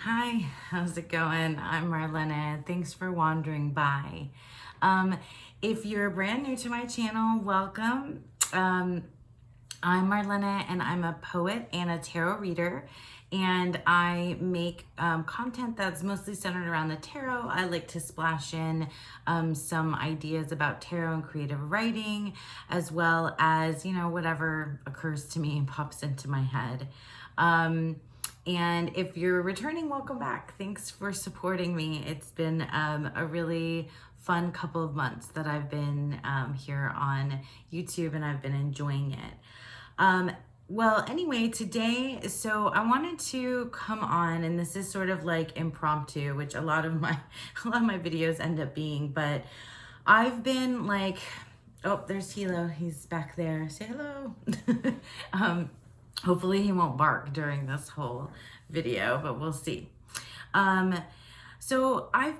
Hi, how's it going? I'm Marlena. Thanks for wandering by. Um, if you're brand new to my channel, welcome. I'm Marlena and I'm a poet and a tarot reader, and I make content that's mostly centered around the tarot. I like to splash in some ideas about tarot and creative writing, as well as, whatever occurs to me and pops into my head. And if you're returning, welcome back. Thanks for supporting me. It's been a really fun couple of months that I've been here on YouTube, and I've been enjoying it. Well, anyway, today, so I wanted to come on, and this is sort of like impromptu, which a lot of my videos end up being, but I've been like, oh, there's Hilo. He's back there. Say hello. Hopefully he won't bark during this whole video, but we'll see. So I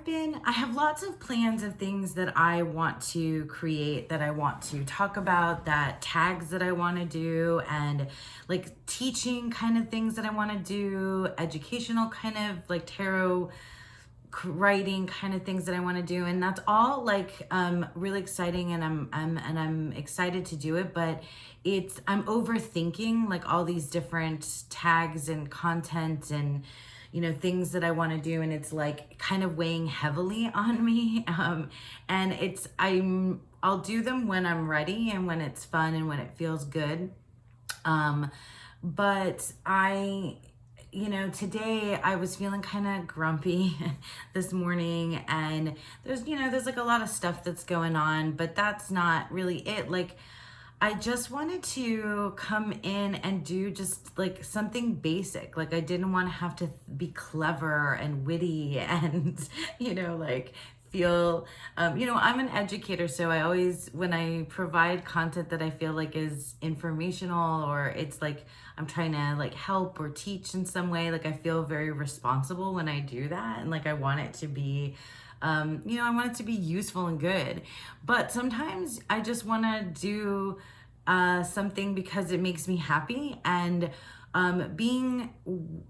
have lots of plans of things that I want to create, that I want to talk about, that tags that I want to do, and like teaching kind of things that I want to do, educational kind of like tarot writing kind of things that I want to do, and that's all like really exciting, and I'm excited to do it, but I'm overthinking like all these different tags and content and things that I want to do, and it's like kind of weighing heavily on me, and I'll do them when I'm ready and when it's fun and when it feels good, but today I was feeling kind of grumpy this morning, and there's like a lot of stuff that's going on, but that's not really it. Like, I just wanted to come in and do just like something basic. Like, I didn't want to have to be clever and witty and, like feel, I'm an educator. So I always, when I provide content that I feel like is informational, or it's like I'm trying to like help or teach in some way, like I feel very responsible when I do that. And like, I want it to be, I want it to be useful and good. But sometimes I just want to do something because it makes me happy. And being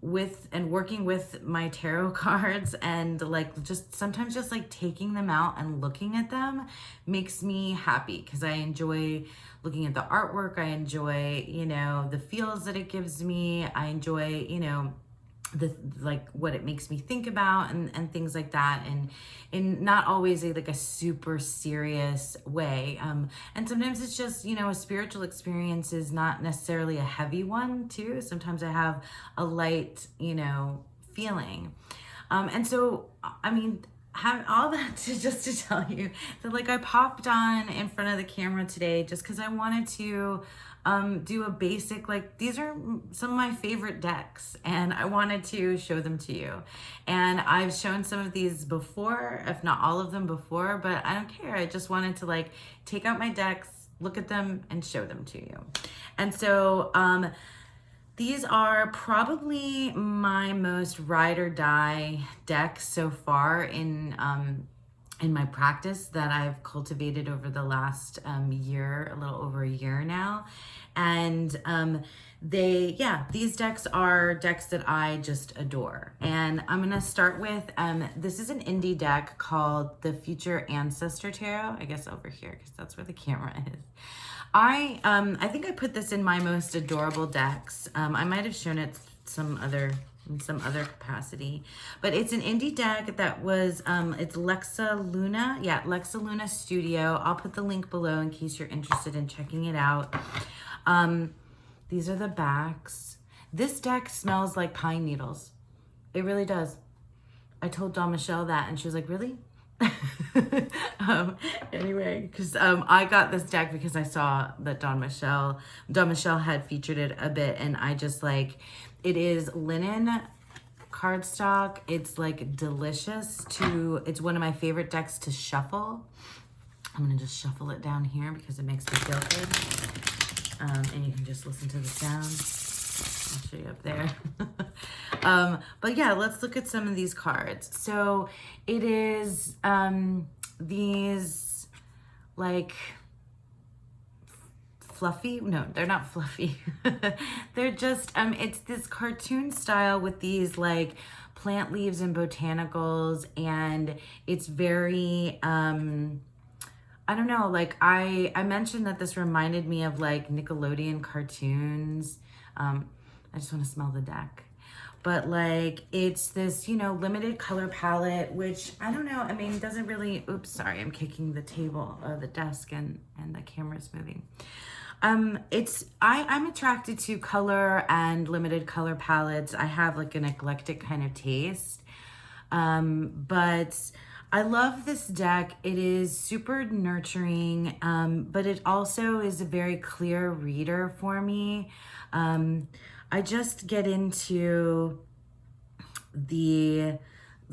with and working with my tarot cards, and like just sometimes just like taking them out and looking at them makes me happy, because I enjoy looking at the artwork. I enjoy, the feels that it gives me. I enjoy, the like what it makes me think about, and things like that, and in not always like a super serious way, and sometimes it's just a spiritual experience is not necessarily a heavy one too. Sometimes I have a light feeling, and so I mean, have all that just to tell you that like I popped on in front of the camera today just because I wanted to do a basic, like these are some of my favorite decks, and I wanted to show them to you. And I've shown some of these before, if not all of them before, but I don't care. I just wanted to like take out my decks, look at them, and show them to you. And so these are probably my most ride or die decks so far in my practice that I've cultivated over the last year, a little over a year now. And these decks are decks that I just adore. And I'm gonna start with, this is an indie deck called the Future Ancestor Tarot, I guess over here, because that's where the camera is. I think I put this in my most adorable decks. I might have shown it in some other capacity, but it's an indie deck that was, it's Lexa Luna. Yeah, Lexa Luna Studio. I'll put the link below in case you're interested in checking it out. These are the backs. This deck smells like pine needles. It really does. I told Dawn Michelle that, and she was like, really? Anyway, because I got this deck because I saw that Dawn Michelle had featured it a bit, and I just like, it is linen cardstock. It's like delicious it's one of my favorite decks to shuffle. I'm gonna just shuffle it down here because it makes me feel good, and you can just listen to the sound. I'll show you up there. But yeah, let's look at some of these cards. So it is these like fluffy. No, they're not fluffy. They're just, it's this cartoon style with these like plant leaves and botanicals, and it's very, I don't know, like I mentioned that this reminded me of like Nickelodeon cartoons. I just want to smell the deck. But like, it's this, you know, limited color palette, which I don't know, I mean, it doesn't really, oops, sorry, I'm kicking the table, the desk, and the camera's moving. I'm attracted to color and limited color palettes. I have like an eclectic kind of taste. But I love this deck. It is super nurturing, but it also is a very clear reader for me. I just get into the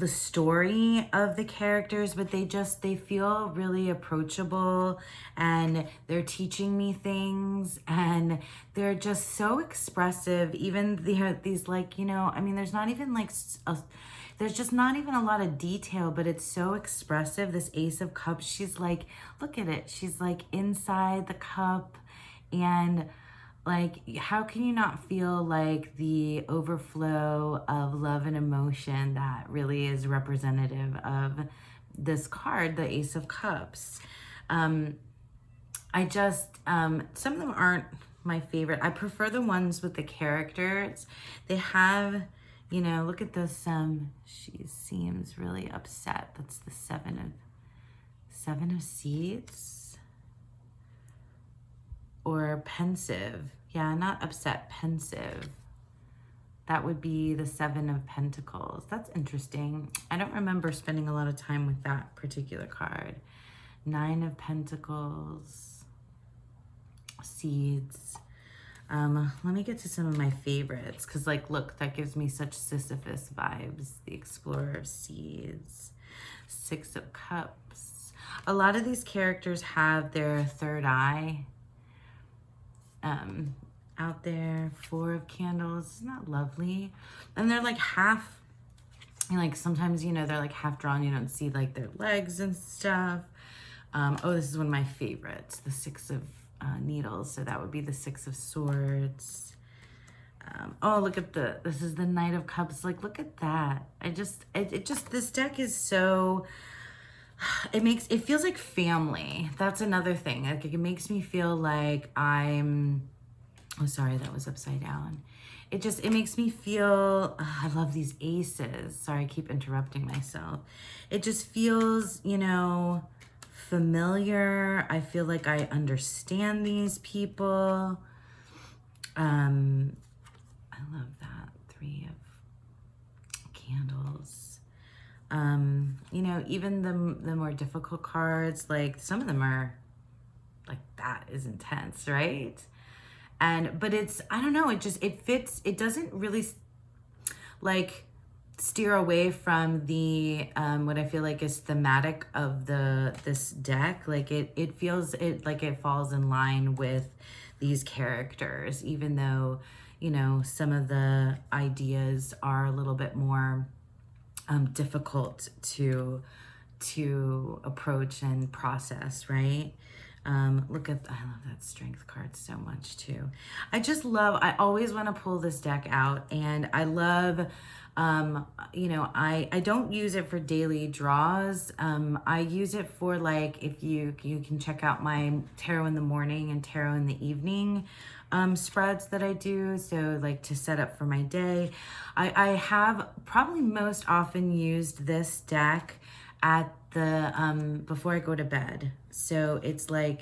story of the characters, but they feel really approachable, and they're teaching me things, and they're just so expressive. Even these, like, you know, I mean, there's not even like there's just not even a lot of detail, but it's so expressive. This Ace of Cups, she's like, look at it. She's like inside the cup, and like, how can you not feel like the overflow of love and emotion that really is representative of this card, the Ace of Cups? I just, some of them aren't my favorite. I prefer the ones with the characters. They have, you know, look at this, she seems really upset. That's the seven of seeds. Or pensive. Yeah, not upset, pensive. That would be the Seven of Pentacles. That's interesting. I don't remember spending a lot of time with that particular card. Nine of Pentacles. Seeds. Let me get to some of my favorites, because like, look, that gives me such Sisyphus vibes. The Explorer of Seeds. Six of Cups. A lot of these characters have their third eye out there. Four of Candles. Isn't that lovely? And they're like half, like sometimes, you know, they're like half drawn. You don't see like their legs and stuff. Oh, this is one of my favorites. The Six of Needles. So that would be the Six of Swords. Oh, look at this is the Knight of Cups. Like, look at that. This deck is so, it feels like family. That's another thing. Like, it makes me feel like I'm, oh, sorry, that was upside down. It makes me feel, I love these aces. Sorry, I keep interrupting myself. It just feels, you know, familiar. I feel like I understand these people. I love that. Three of Candles. You know, even the more difficult cards, like some of them are like, that is intense, right? But it's, I don't know, it fits, it doesn't really like steer away from the, what I feel like is thematic of this deck. Like it feels like it falls in line with these characters, even though, you know, some of the ideas are a little bit more difficult to approach and process, right? I love that Strength card so much too. I always want to pull this deck out, and I love, you know, I don't use it for daily draws. I use it for, like, if you can check out my tarot in the morning and tarot in the evening spreads that I do. So like to set up for my day. I have probably most often used this deck at the before I go to bed. So it's like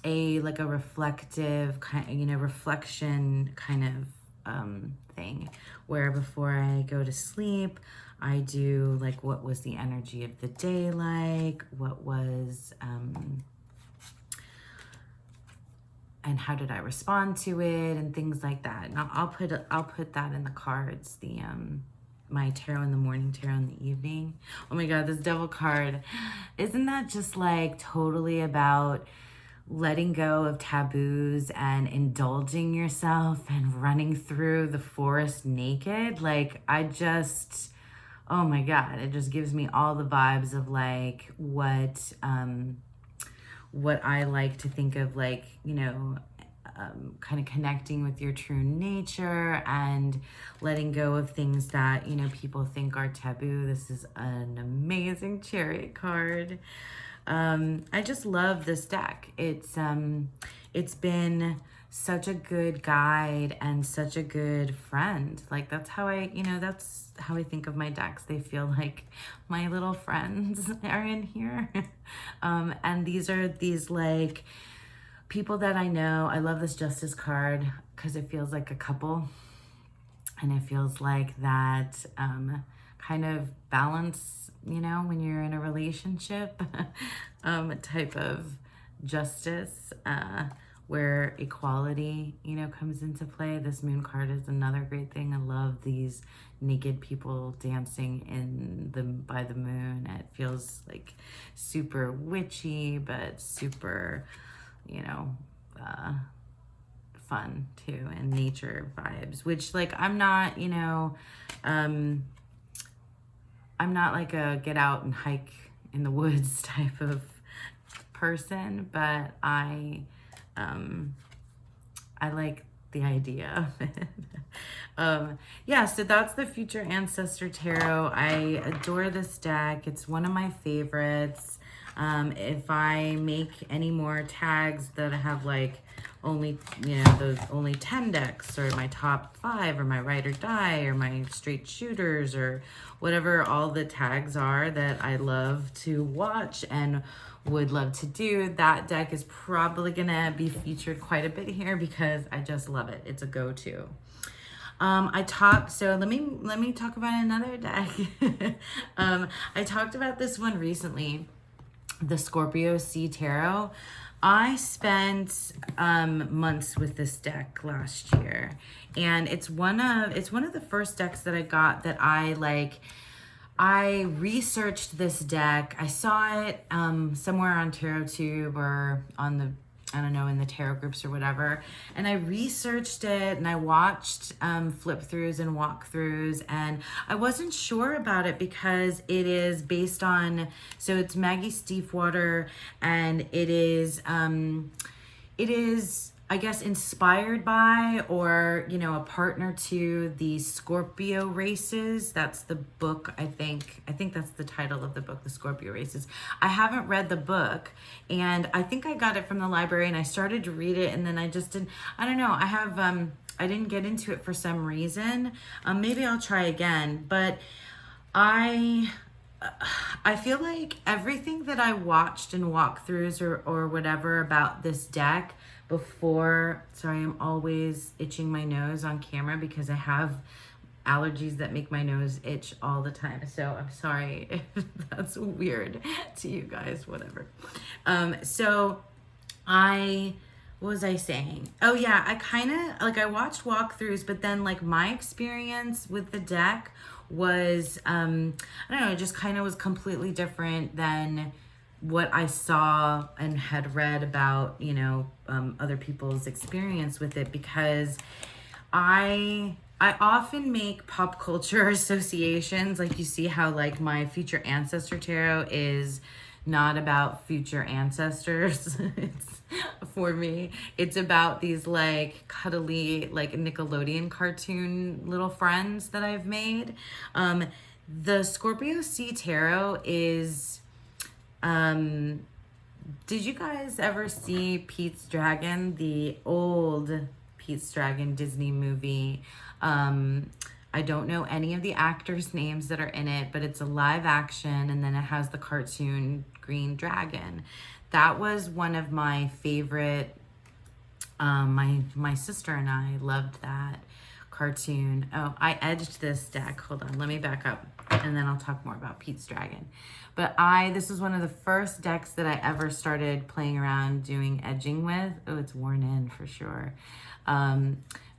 a reflective kind, you know, reflection kind of thing, where before I go to sleep, I do like, what was the energy of the day like? What was and how did I respond to it, and things like that. And I'll put that in the cards, the my tarot in the morning, tarot in the evening. Oh my God, this Devil card, isn't that just like totally about letting go of taboos and indulging yourself and running through the forest naked? Like, oh my God, it just gives me all the vibes of like what I like to think of, like, you know, kind of connecting with your true nature and letting go of things that, you know, people think are taboo. This is an amazing Chariot card. I just love this deck. It's been such a good guide and such a good friend. Like that's how I think of my decks. They feel like my little friends are in here. And these are these like people that I know. I love this Justice card because it feels like a couple, and it feels like that kind of balance, you know, when you're in a relationship, type of justice, where equality, you know, comes into play. This Moon card is another great thing. I love these naked people dancing by the moon. It feels like super witchy, but super, you know, fun too, and nature vibes, which like I'm not, you know, I'm not like a get out and hike in the woods type of person, but I like the idea of it. Yeah, so that's the Future Ancestor Tarot. I adore this deck. It's one of my favorites. If I make any more tags that have like only, you know, those only 10 decks, or my top 5, or my ride or die, or my straight shooters, or whatever all the tags are that I love to watch and would love to do, that deck is probably gonna be featured quite a bit here because I just love it. It's a go-to. So let me talk about another deck. I talked about this one recently, the Scorpio Sea Tarot. I spent months with this deck last year, and it's one of the first decks that I got that I like. I researched this deck. I saw it somewhere on TarotTube or on the, I don't know, in the tarot groups or whatever. And I researched it and I watched flip throughs and walkthroughs, and I wasn't sure about it because it is based on, so it's Maggie Stiefwater, and it is I guess inspired by, or, you know, a partner to the Scorpio races. That's the book, I think that's the title of the book, the Scorpio races. I haven't read the book, and I think I got it from the library and I started to read it, and then I just didn't, I don't know, I didn't get into it for some reason. Maybe I'll try again, but I feel like everything that I watched in walkthroughs or whatever about this deck before, sorry, I'm always itching my nose on camera because I have allergies that make my nose itch all the time. So I'm sorry if that's weird to you guys, whatever. What was I saying? Oh yeah, I kind of, like, I watched walkthroughs, but then like my experience with the deck was, I don't know, it just kind of was completely different than what I saw and had read about, you know, other people's experience with it, because I often make pop culture associations. Like, you see how like my Future Ancestor Tarot is not about future ancestors. For me, it's about these like cuddly, like Nickelodeon cartoon little friends that I've made. The Scorpio Sea Tarot is, did you guys ever see Pete's Dragon, the old Pete's Dragon Disney movie? I don't know any of the actors' names that are in it, but it's a live action, and then it has the cartoon green dragon. That was one of my favorite. My sister and I loved that cartoon. Oh, I edged this deck. Hold on, let me back up, and then I'll talk more about Pete's Dragon. But this was one of the first decks that I ever started playing around doing edging with. Oh, it's worn in for sure.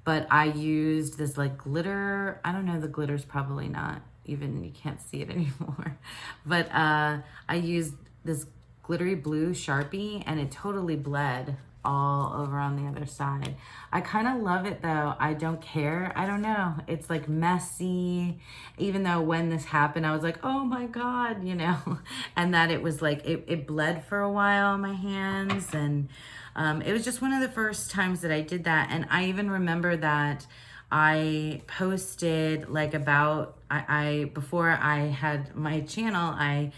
But I used this like glitter. I don't know, the glitter's probably not even, you can't see it anymore. But I used this glittery blue Sharpie, and it totally bled all over on the other side. I kind of love it though. I don't care. I don't know. It's like messy. Even though when this happened, I was like, oh my God, you know, and that it was like, it bled for a while on my hands. And It was just one of the first times that I did that. And I even remember that I posted like about, I before I had my channel, I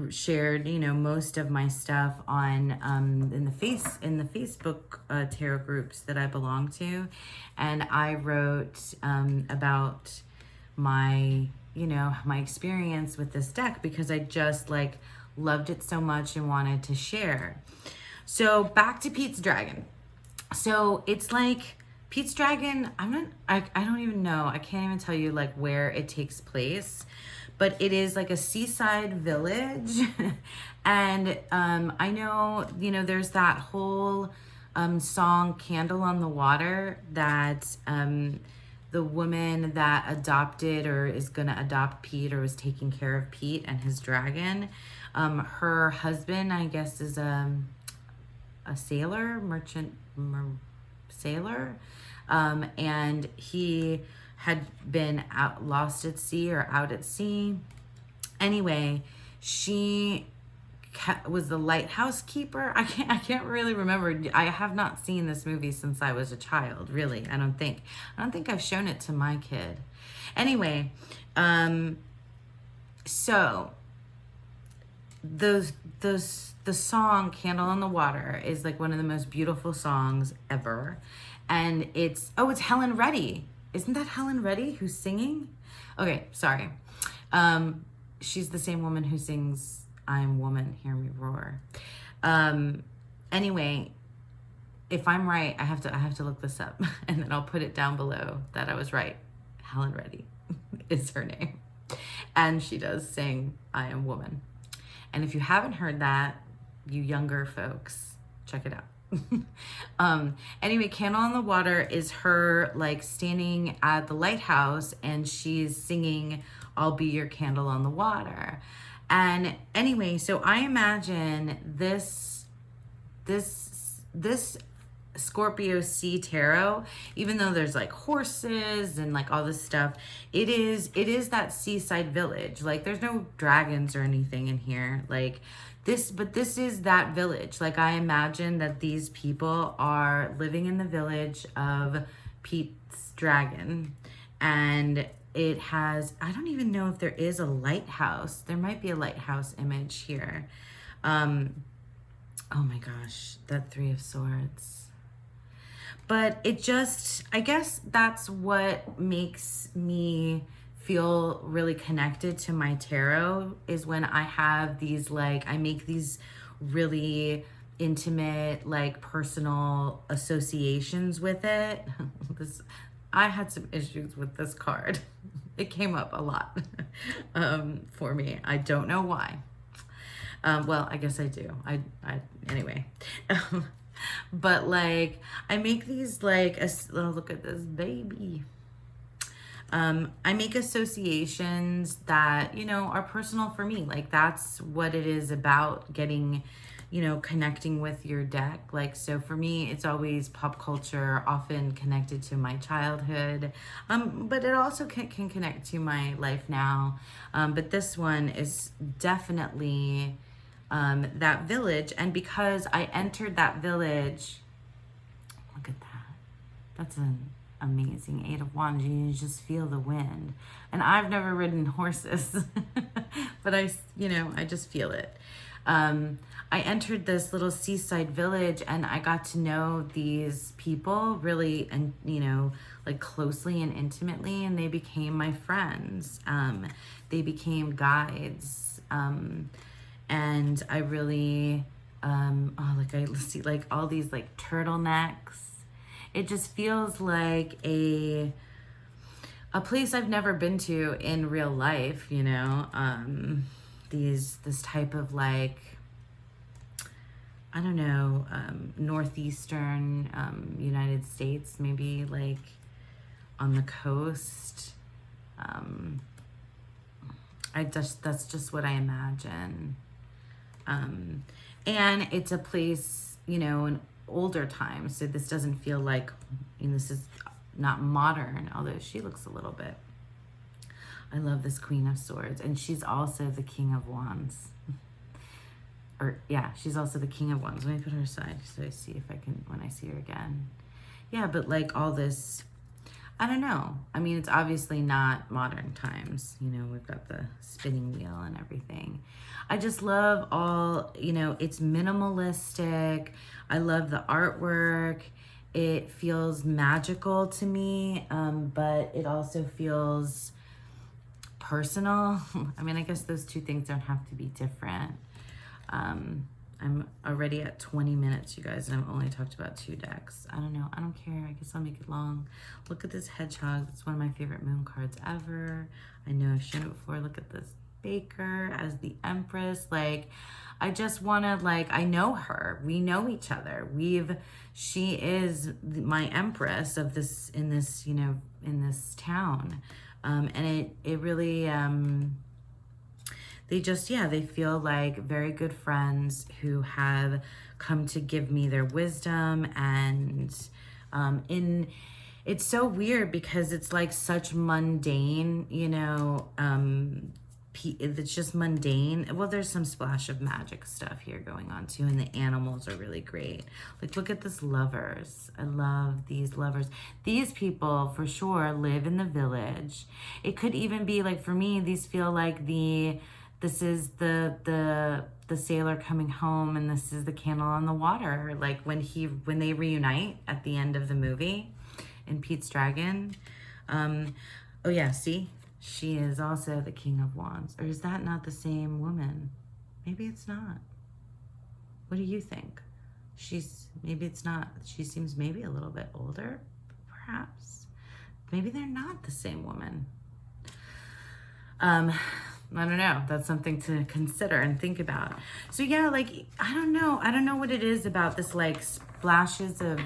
shared, you know, most of my stuff on in the Facebook tarot groups that I belong to, and I wrote about my, you know, my experience with this deck because I just like loved it so much and wanted to share. So back to Pete's Dragon. So it's like Pete's Dragon, I don't even know. I can't even tell you like where it takes place, but it is like a seaside village. And I know, you know, there's that whole song Candle on the Water that the woman that adopted or is gonna adopt Pete or was taking care of Pete and his dragon, her husband, I guess, is a sailor, sailor, and he had been lost at sea or out at sea. Anyway, she was the lighthouse keeper. I can't really remember. I have not seen this movie since I was a child, really. I don't think I've shown it to my kid. Anyway, so the song Candle on the Water is like one of the most beautiful songs ever. And it's Helen Reddy. Isn't that Helen Reddy who's singing? Okay, sorry. She's the same woman who sings I Am Woman, Hear Me Roar. Anyway, if I'm right, I have to look this up and then I'll put it down below that I was right. Helen Reddy is her name. And she does sing I Am Woman. And if you haven't heard that, you younger folks, check it out. Anyway, Candle on the Water is her like standing at the lighthouse and she's singing I'll Be Your Candle on the Water. And anyway, so I imagine this Scorpio sea tarot, even though there's like horses and like all this stuff, it is that seaside village. Like there's no dragons or anything in here like this, but this is that village. Like I imagine that these people are living in the village of Pete's Dragon, and it has, I don't even know if there is a lighthouse. There might be a lighthouse image here. Oh my gosh, that Three of Swords. But it just, I guess that's what makes me feel really connected to my tarot, is when I have these like, I make these really intimate, like personal associations with it. I had some issues with this card. It came up a lot for me. I don't know why. Well, I guess I do. Anyway. But like, I make these like, oh, look at this baby. I make associations that, you know, are personal for me. Like that's what it is about, getting, you know, connecting with your deck. Like, so for me, it's always pop culture, often connected to my childhood. But it also can connect to my life now. But this one is definitely that village. And because I entered that village, look at that. That's an amazing Eight of Wands. You just feel the wind. And I've never ridden horses, but I just feel it. I entered this little seaside village and I got to know these people really, and you know, like closely and intimately, and they became my friends. They became guides. And I really, like I see like all these like turtlenecks. It just feels like a place I've never been to in real life, you know. This type of like, I don't know, northeastern United States, maybe like on the coast. That's just what I imagine. And it's a place, you know, in older times, so this doesn't feel like, you know, this is not modern, although she looks a little bit. I love this Queen of Swords, and she's also the King of Wands. or yeah, she's also the King of Wands. Let me put her aside so I see if I can, when I see her again. Yeah, but like all this, I don't know. I mean, it's obviously not modern times. You know, we've got the spinning wheel and everything. I just love all, you know, it's minimalistic. I love the artwork. It feels magical to me, but it also feels personal. I mean, I guess those two things don't have to be different. I'm already at 20 minutes, you guys, and I've only talked about 2 decks. I don't know. I don't care. I guess I'll make it long. Look at this hedgehog. It's one of my favorite moon cards ever. I know I've shown it before. Look at this baker as the empress. Like, I just want to, like, I know her. We know each other. She is my empress of this, in this, you know, in this town. And it really, they just, yeah, they feel like very good friends who have come to give me their wisdom. And it's so weird because it's like such mundane, you know, it's just mundane. Well, there's some splash of magic stuff here going on too, and the animals are really great. Like, look at this lovers. I love these lovers. These people for sure live in the village. It could even be like, for me, these feel like this is the sailor coming home, and this is the candle on the water. Like when they reunite at the end of the movie in Pete's Dragon. Oh yeah, see? She is also the King of Wands. Or is that not the same woman? Maybe it's not. What do you think? Maybe it's not. She seems maybe a little bit older, perhaps. Maybe they're not the same woman. I don't know. That's something to consider and think about. So yeah, like, I don't know. I don't know what it is about this, like, splashes of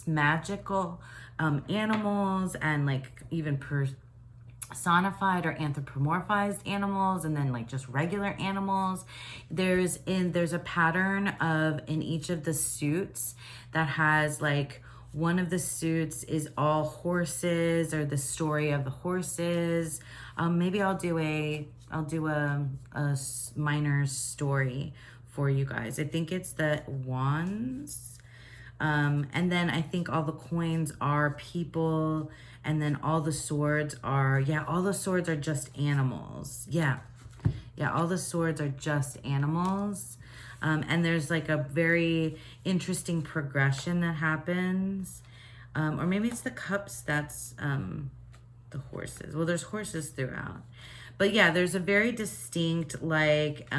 magical animals, and like even personified or anthropomorphized animals, and then like just regular animals. There's a pattern of, in each of the suits, that has like, one of the suits is all horses, or the story of the horses. Maybe I'll do a minor story for you guys. I think it's the wands. And then I think all the coins are people, and then all the swords are, yeah, all the swords are just animals. Yeah, all the swords are just animals. And there's like a very interesting progression that happens. Or maybe it's the cups that's the horses. Well, there's horses throughout. But yeah, there's a very distinct like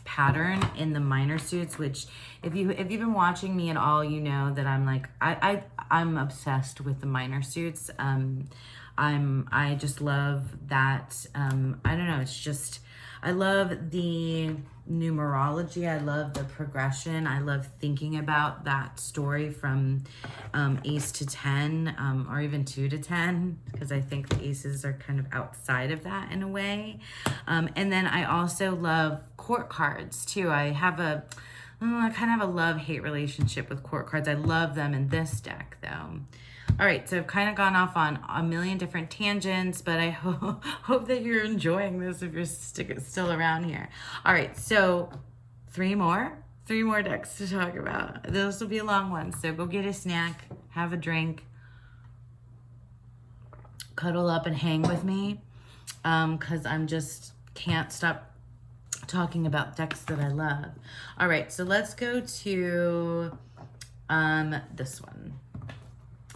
pattern in the minor suits, which if you've been watching me at all, you know that I'm like, I'm obsessed with the minor suits. I just love that. I don't know, it's just, I love the numerology. I love the progression. I love thinking about that story from ace to 10, or even 2 to 10, because I think the aces are kind of outside of that in a way. And then I also love court cards too. I kind of have a love-hate relationship with court cards. I love them in this deck though. All right, so I've kind of gone off on a million different tangents, but I hope that you're enjoying this if you're still around here. All right, so three more decks to talk about. This will be a long one, so go get a snack, have a drink, cuddle up and hang with me, because I'm just can't stop talking about decks that I love. All right, so let's go to this one.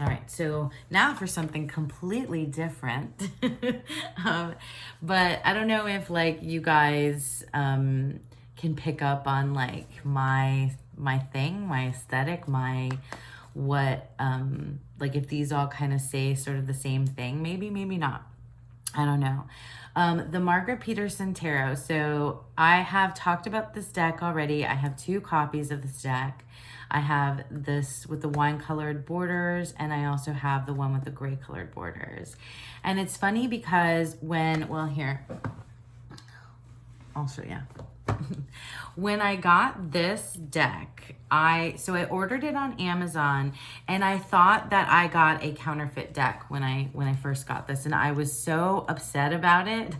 All right, so now for something completely different. But I don't know if like you guys can pick up on like my thing, my aesthetic, like if these all kind of say sort of the same thing, maybe not. I don't know. The Margaret Peterson Tarot. So I have talked about this deck already. I have 2 copies of this deck. I have this with the wine-colored borders, and I also have the one with the gray-colored borders. And it's funny because here, I'll show you. When I got this deck, I ordered it on Amazon, and I thought that I got a counterfeit deck when I first got this, and I was so upset about it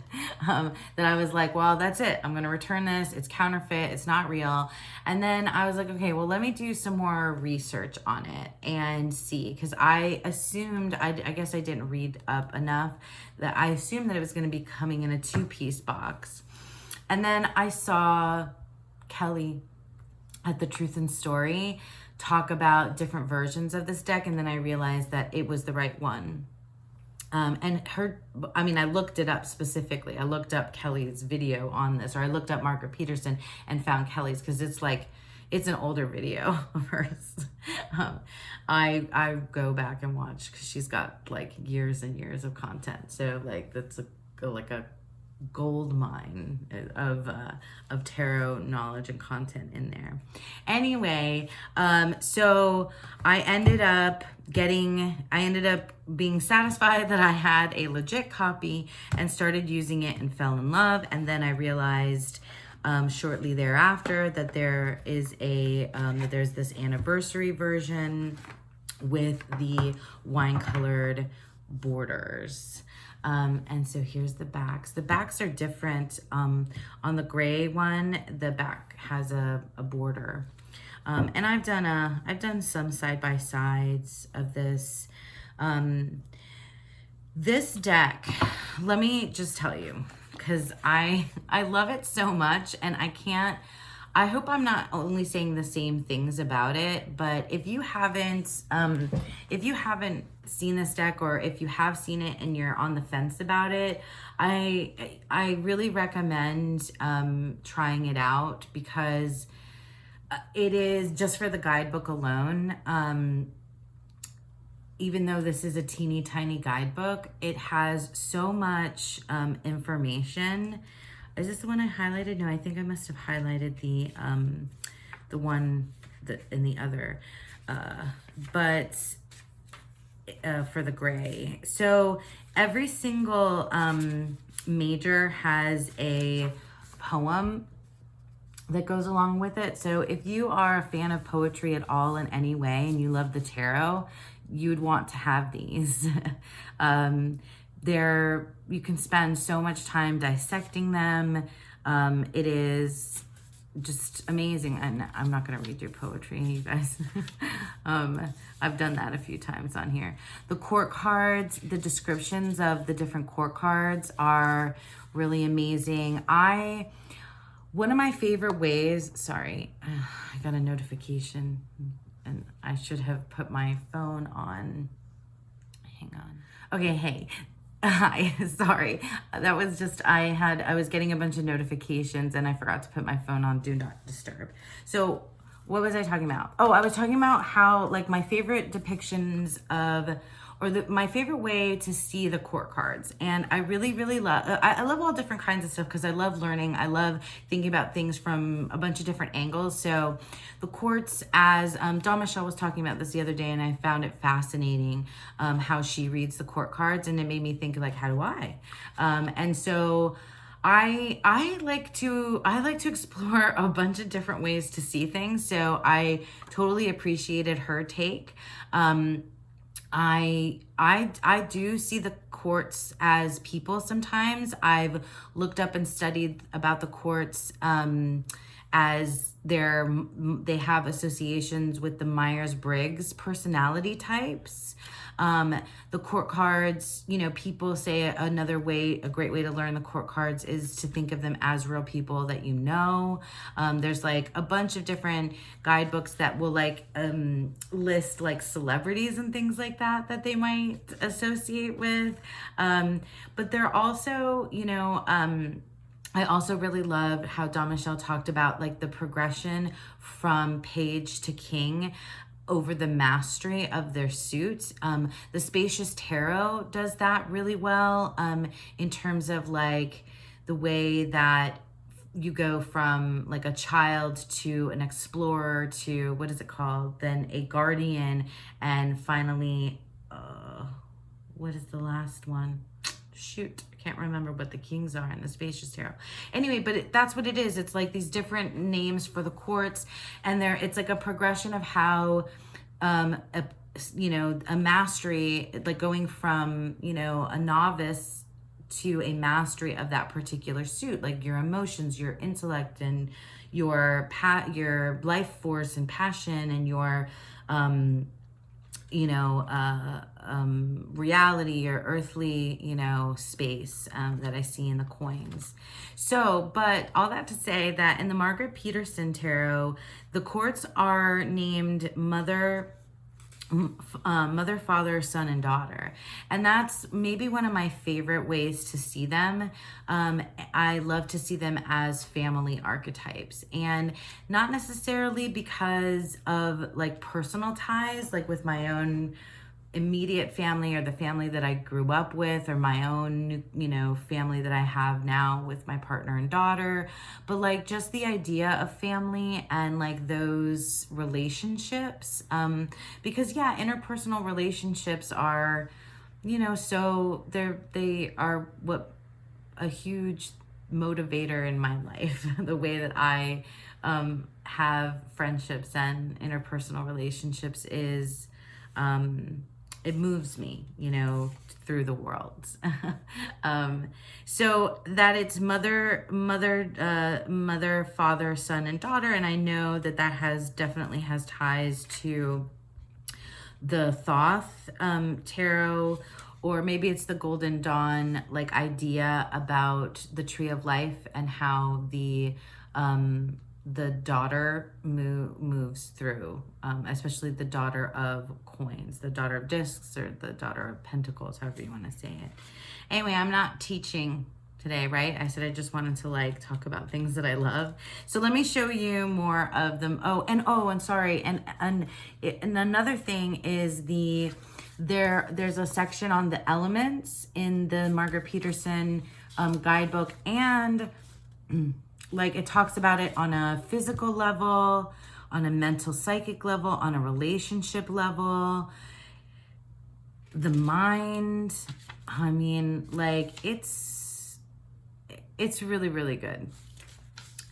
that I was like, well, that's it. I'm gonna return this. It's counterfeit. It's not real. And then I was like, okay, well, let me do some more research on it and see, because I assumed, I guess I didn't read up enough, that I assumed that it was going to be coming in a 2-piece box. And then I saw Kelly at the Truth and Story talk about different versions of this deck, and then I realized that it was the right one. I looked it up specifically. I looked up Kelly's video on this, or I looked up Margaret Peterson and found Kelly's, because it's an older video of hers. I go back and watch, because she's got like years and years of content. So like that's a gold mine of tarot knowledge and content in there. Anyway, so I ended up being satisfied that I had a legit copy and started using it and fell in love. And then I realized shortly thereafter that there's this anniversary version with the wine colored borders. And so here's the backs. The backs are different. On the gray one, the back has a border. And I've done some side-by-sides of this. This deck, let me just tell you, because I love it so much, and I hope I'm not only saying the same things about it, but if you haven't seen this deck, or if you have seen it and you're on the fence about it, I really recommend trying it out, because it is, just for the guidebook alone, even though this is a teeny tiny guidebook, it has so much information. Is this the one I highlighted? No, I think I must have highlighted the one in the other, but for the gray. So every single major has a poem that goes along with it. So if you are a fan of poetry at all in any way, and you love the tarot, you'd want to have these. You can spend so much time dissecting them. It is just amazing. And I'm not going to read your poetry, you guys. I've done that a few times on here. The court cards, the descriptions of the different court cards are really amazing. One of my favorite ways, sorry, I got a notification, and I should have put my phone on. Hang on. Okay, hey. Hi, sorry. That was just, I was getting a bunch of notifications, and I forgot to put my phone on Do Not Disturb. So what was I talking about? Oh, I was talking about how, like, my favorite depictions of, my favorite way to see the court cards. And I really, really love, I love all different kinds of stuff, because I love learning. I love thinking about things from a bunch of different angles. So the courts, as Dawn Michelle was talking about this the other day, and I found it fascinating how she reads the court cards, and it made me think, like, how do I? And so I like to explore a bunch of different ways to see things. So I totally appreciated her take. I do see the courts as people sometimes. I've looked up and studied about the courts as they have associations with the Myers-Briggs personality types. The court cards, people say a great way to learn the court cards is to think of them as real people that you know. There's like a bunch of different guidebooks that will list like celebrities and things like that they might associate with. But they're also, I also really love how Dawn Michelle talked about like the progression from page to king over the mastery of their suit. The Spacious Tarot does that really well in terms of like the way that you go from like a child to an explorer to, what is it called? Then a guardian, and finally, what is the last one? shoot, I can't remember what the kings are in the Spacious Tarot. Anyway, but that's what it is. It's like these different names for the courts, and it's like a progression of how, a mastery, like going from, a novice to a mastery of that particular suit, like your emotions, your intellect, and your life force and passion, and your reality or earthly, space that I see in the coins. So, but all that to say that in the Margaret Peterson Tarot, the courts are named mother, father, son, and daughter. And that's maybe one of my favorite ways to see them. I love to see them as family archetypes, and not necessarily because of like personal ties, like with my own immediate family or the family that I grew up with, or my own, family that I have now with my partner and daughter, but like just the idea of family and like those relationships. Because interpersonal relationships are, so they are what a huge motivator in my life. The way that I have friendships and interpersonal relationships is, it moves me, through the world. So that it's mother, father, son, and daughter. And I know that definitely has ties to the Thoth tarot, or maybe it's the Golden Dawn, like idea about the tree of life and how the daughter moves through, especially the daughter of coins, the daughter of discs, or the daughter of pentacles, however you want to say it. Anyway, I'm not teaching today, right? I said I just wanted to like talk about things that I love. So let me show you more of them. And sorry. And another thing is there's a section on the elements in the Margaret Peterson guidebook, and like it talks about it on a physical level, on a mental psychic level, on a relationship level, the mind. I mean, like it's really, really good.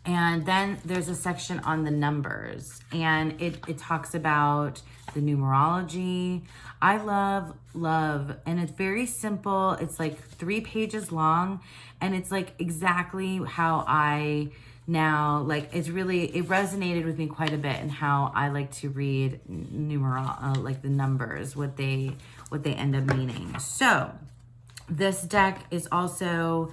And then there's a section on the numbers, and it talks about the numerology. I love, and it's very simple. It's like 3 pages long, and it's like exactly how I now, like, it resonated with me quite a bit, and how I like to read like the numbers, what they end up meaning. So this deck is also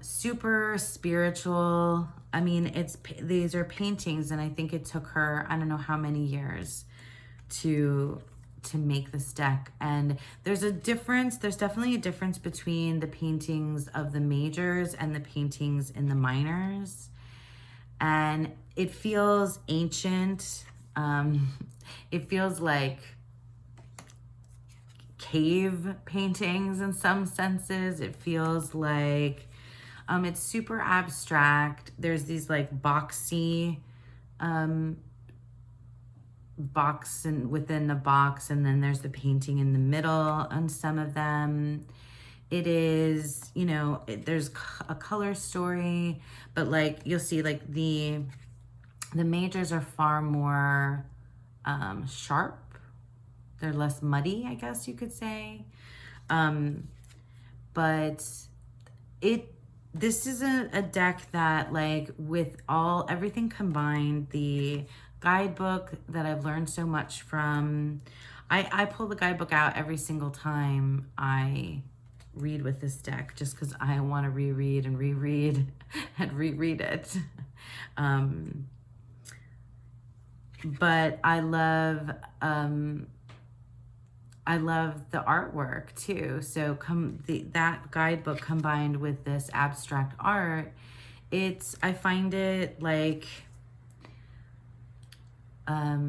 super spiritual. I mean, these are paintings, and I think it took her, I don't know how many years to make this deck. And there's definitely a difference between the paintings of the majors and the paintings in the minors. And it feels ancient. It feels like cave paintings in some senses. It feels like it's super abstract. There's these like boxy box and within the box, and then there's the painting in the middle on some of them. It is, there's a color story, but like you'll see, like the majors are far more sharp. They're less muddy, I guess you could say. But this is a deck that, like, with everything combined, the guidebook that I've learned so much from, I pull the guidebook out every single time I read with this deck, just because I want to reread and reread and reread it. But I love the artwork too. So that guidebook combined with this abstract art, I find it like, I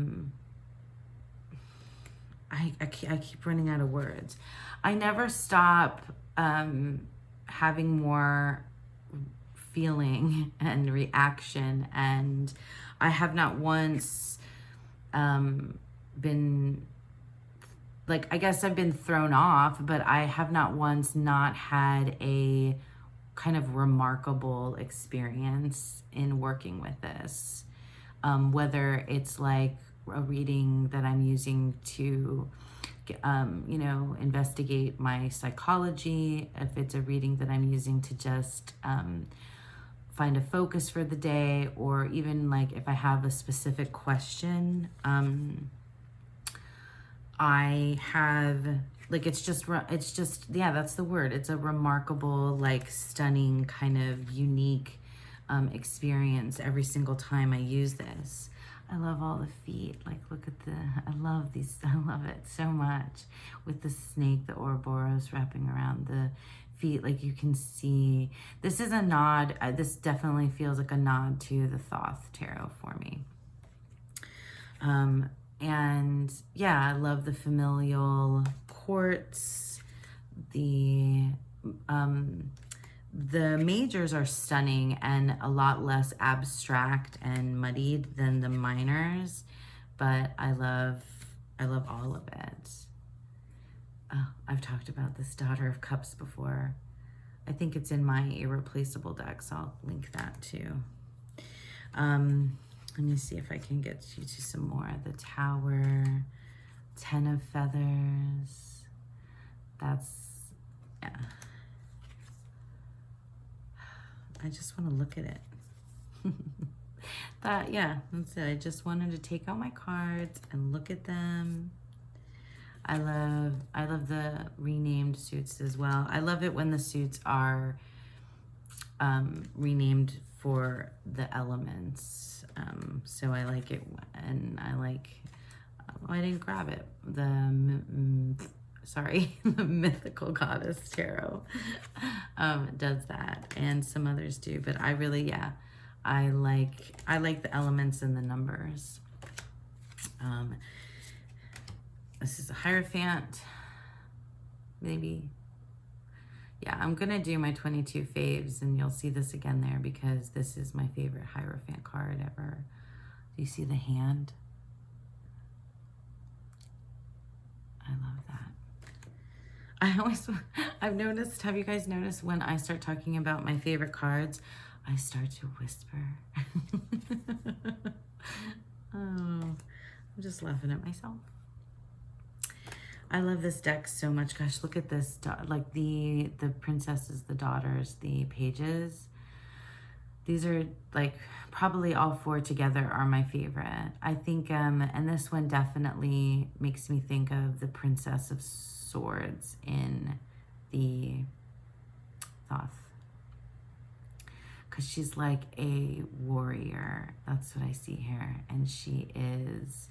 keep running out of words. I never stop having more feeling and reaction, and I have not once been like, I guess I've been thrown off, but I have not once not had a kind of remarkable experience in working with this. Whether it's like a reading that I'm using to, you know, investigate my psychology, if it's a reading that I'm using to just find a focus for the day, or even like if I have a specific question, I have, like, it's just, yeah, that's the word. It's a remarkable, like, stunning, kind of unique experience every single time I use this. I love all the feet. Like, look at I love these. I love it so much. With the snake, the Ouroboros wrapping around the feet, like you can see. This is a nod. This definitely feels like a nod to the Thoth Tarot for me. And yeah, I love the familial quartz. The majors are stunning and a lot less abstract and muddied than the minors, but I love all of it. Oh, I've talked about this Daughter of Cups before. I think it's in my irreplaceable deck, so I'll link that too. Let me see if I can get you to some more. The Tower, 10 of Feathers. That's, yeah. I just want to look at it. Yeah, that's it. I just wanted to take out my cards and look at them. I love the renamed suits as well. I love it when the suits are renamed for the elements. So I like it, and I like, oh, I didn't grab it. Sorry, the Mythical Goddess Tarot does that, and some others do, but I really, yeah, I like the elements and the numbers. This is a Hierophant, maybe. Yeah, I'm gonna do my 22 faves, and you'll see this again there because this is my favorite Hierophant card ever. Do you see the hand? I love that. I've noticed, have you guys noticed when I start talking about my favorite cards, I start to whisper. Oh, I'm just laughing at myself. I love this deck so much. Gosh, look at this. Like the princesses, the daughters, the pages. These are like probably all four together are my favorite. I think, and this one definitely makes me think of the Princess of Swords in the Thoth. Because she's like a warrior. That's what I see here. And she is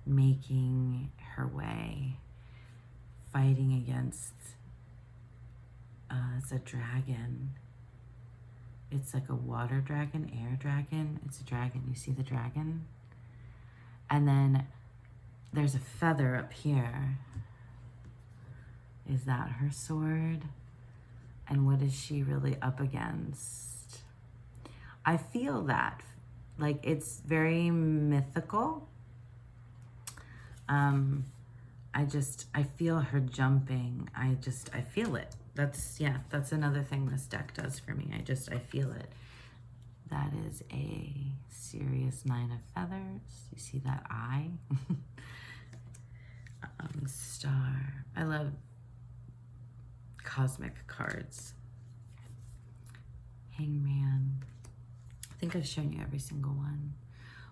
making her way, fighting against, it's a dragon. It's like a water dragon, air dragon. It's a dragon. You see the dragon? And then there's a feather up here. Is that her sword? And what is she really up against? I feel that, like, it's very mythical. I feel her jumping. I feel it. That's another thing this deck does for me. I feel it. That is a serious 9 of Feathers. You see that eye? Star. I love cosmic cards. Hangman. I think I've shown you every single one.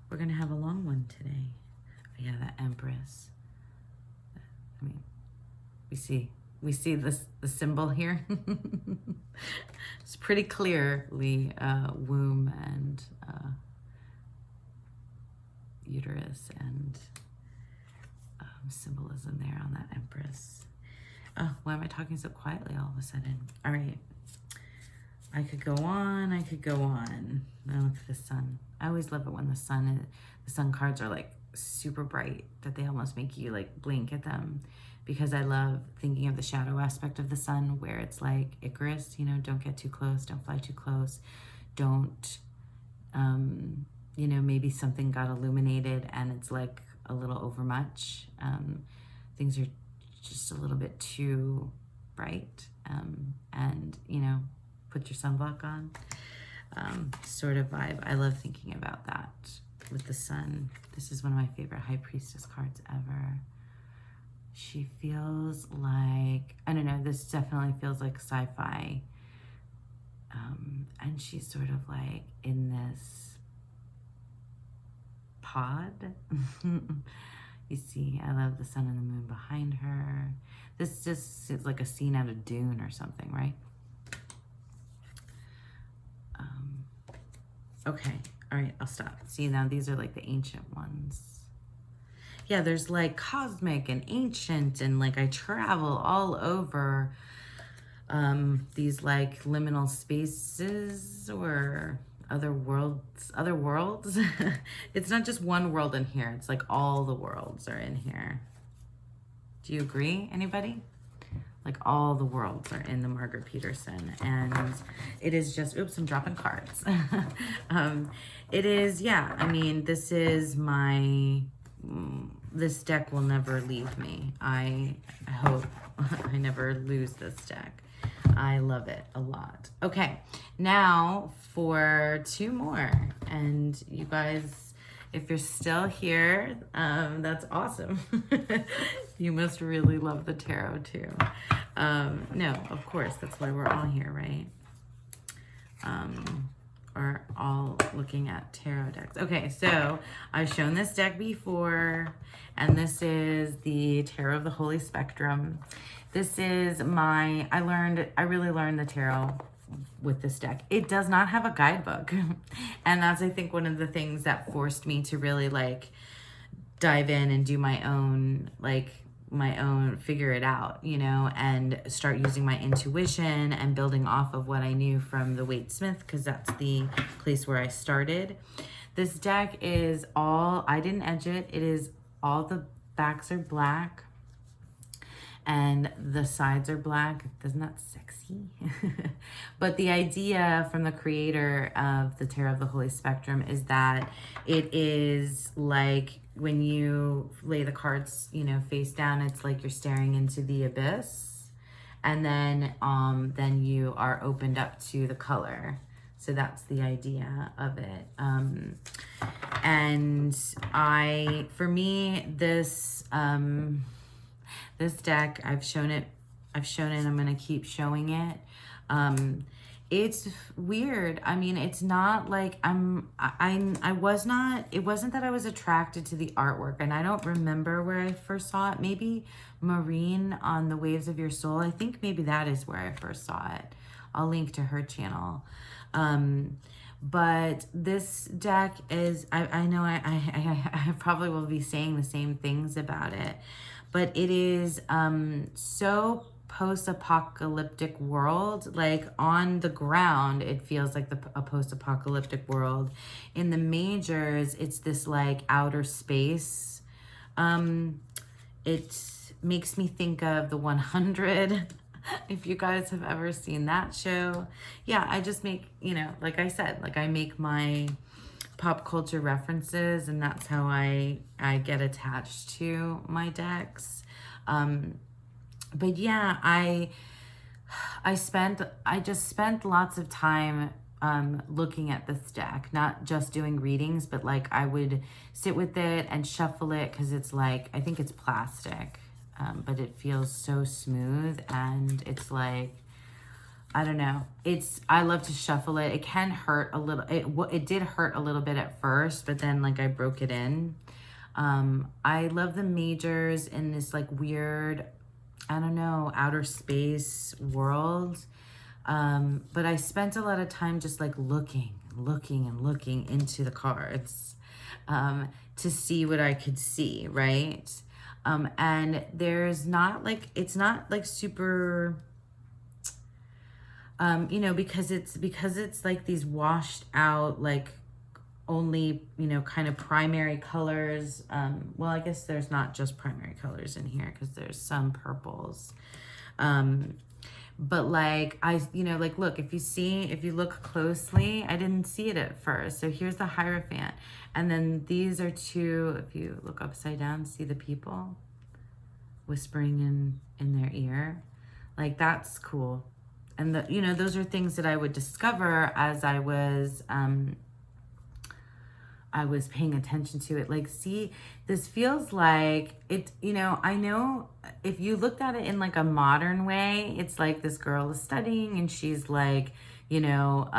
We're gonna have a long one today. Yeah, that Empress. I mean, we see this, the symbol here. It's pretty clearly womb and uterus and symbolism there on that Empress. Oh, why am I talking so quietly all of a sudden? All right. I could go on. Now look at the sun. I always love it when the sun cards are like super bright, that they almost make you like blink at them, because I love thinking of the shadow aspect of the sun, where it's like Icarus, you know, don't get too close, don't fly too close, don't, you know, maybe something got illuminated and it's like a little overmuch. Things are just a little bit too bright. And, you know, put your sunblock on, sort of vibe. I love thinking about that with the sun. This is one of my favorite High Priestess cards ever. She feels like, I don't know, this definitely feels like sci-fi. And she's sort of like in this pod. You see, I love the sun and the moon behind her. This just is like a scene out of Dune or something, right? Okay, all right, I'll stop. See, now these are like the ancient ones. Yeah, there's like cosmic and ancient, and like I travel all over these like liminal spaces or other worlds. It's not just one world in here. It's like all the worlds are in here. Do you agree, anybody? Like all the worlds are in the Margaret Peterson, and it is just, oops, I'm dropping cards. It is, yeah, I mean, this is my, this deck will never leave me. I hope I never lose this deck. I love it a lot. Okay, now for two more, and you guys, if you're still here, that's awesome. You must really love the tarot too. No, of course, that's why we're all here, right? We're all looking at tarot decks. Okay, so I've shown this deck before, and this is the Tarot of the Holy Spectrum. This is my, I really learned the tarot with this deck. It does not have a guidebook. And that's, I think, one of the things that forced me to really like dive in and do my own, figure it out, you know, and start using my intuition and building off of what I knew from the Waite Smith, because that's the place where I started. This deck is all, I didn't edge it. It is all the backs are black and the sides are black. Isn't that sexy? But the idea from the creator of the Tarot of the Holy Spectrum is that it is like when you lay the cards, you know, face down, it's like you're staring into the abyss, and then you are opened up to the color. So that's the idea of it. And for me, this deck, I've shown it, I'm gonna keep showing it. It's weird. I mean, it's not like it wasn't that I was attracted to the artwork, and I don't remember where I first saw it. Maybe Maureen on The Waves of Your Soul. I think maybe that is where I first saw it. I'll link to her channel. But this deck is, I know I probably will be saying the same things about it, but it is so post-apocalyptic world. Like on the ground, it feels like a post-apocalyptic world. In the majors, it's this like outer space. It makes me think of the 100. If you guys have ever seen that show. Yeah, I just make, you know, like I said, like I make my pop culture references, and that's how I get attached to my decks. But yeah, I just spent lots of time looking at this deck, not just doing readings, but like I would sit with it and shuffle it, because it's like, I think it's plastic, but it feels so smooth, and it's like, I don't know. I love to shuffle it. It can hurt a little. It did hurt a little bit at first, but then like I broke it in. I love the majors in this like weird, I don't know, outer space world. But I spent a lot of time just like looking into the cards, to see what I could see, right? And there's not like, it's not like super, you know, because it's like these washed out, like only, you know, kind of primary colors. Well, I guess there's not just primary colors in here, because there's some purples. But like, you know, like, look, if you look closely, I didn't see it at first. So here's the Hierophant. And then these are two, if you look upside down, see the people whispering in their ear. Like, that's cool. And the, you know, those are things that I would discover as I was paying attention to it. Like, see, this feels like it, you know, I know if you looked at it in like a modern way, it's like this girl is studying and she's like, you know,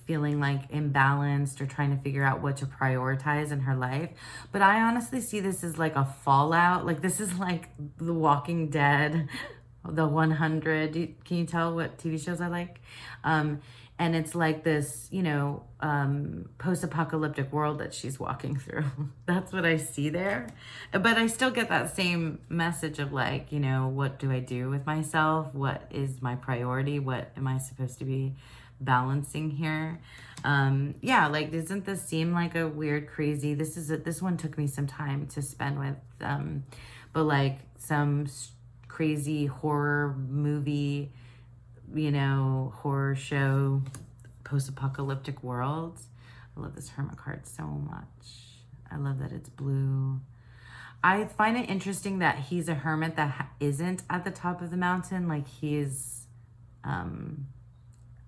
feeling like imbalanced or trying to figure out what to prioritize in her life. But I honestly see this as like a fallout. Like, this is like The Walking Dead, the 100. Can you tell what TV shows I like? And it's like this, you know, post-apocalyptic world that she's walking through. That's what I see there. But I still get that same message of like, you know, what do I do with myself? What is my priority? What am I supposed to be balancing here? Yeah, like, doesn't this seem like a weird, crazy, this one took me some time to spend with, but like some crazy horror movie, you know, horror show, post-apocalyptic world. I love this Hermit card so much. I love that it's blue. I find it interesting that he's a hermit that isn't at the top of the mountain, like he's